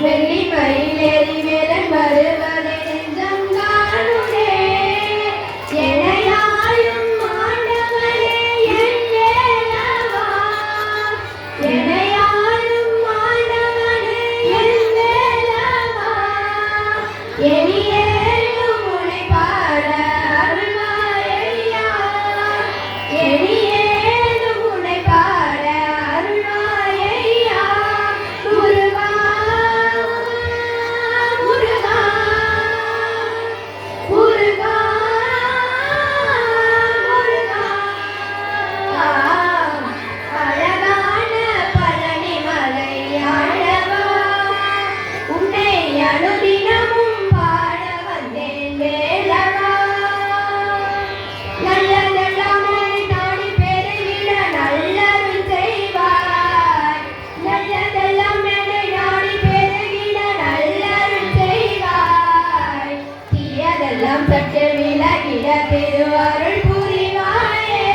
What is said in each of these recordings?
வெள்ளி மயிலேறி வேலன் வருவதை நெஞ்சம் காணுதே. எனையாளும் ஆண்டவனே என் வேலவா, எனையாளும் ஆண்டவனே என் வேலவா, எனியேனும் உனை பாட அருள்வாயையா, எனியேனும் உனை பாட அருள்வாயையா. முருகா முருகா முருகா முருகா, அழகான பழனிமலை ஆண்டவா, உன்னை அனுதினமும் பாட வந்தேன் வேலவா. நல்லதெல்லாம் என்னை நாடி பெருகிட நல்லருள் செய்வாய், நல்லதெல்லாம் என்னை நாடி பெருகிட நல்லருள் செய்வாய், தீயதெல்லாம் சற்று விலகிட திருவருள் புரிவாயே.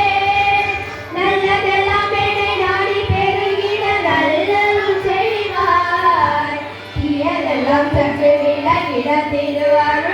நல்லதெல்லாம் என்னை நாடி பெருகிட நல்லருள் செய்வாய், தீயதெல்லாம் சற்று விலகிட திருவருள்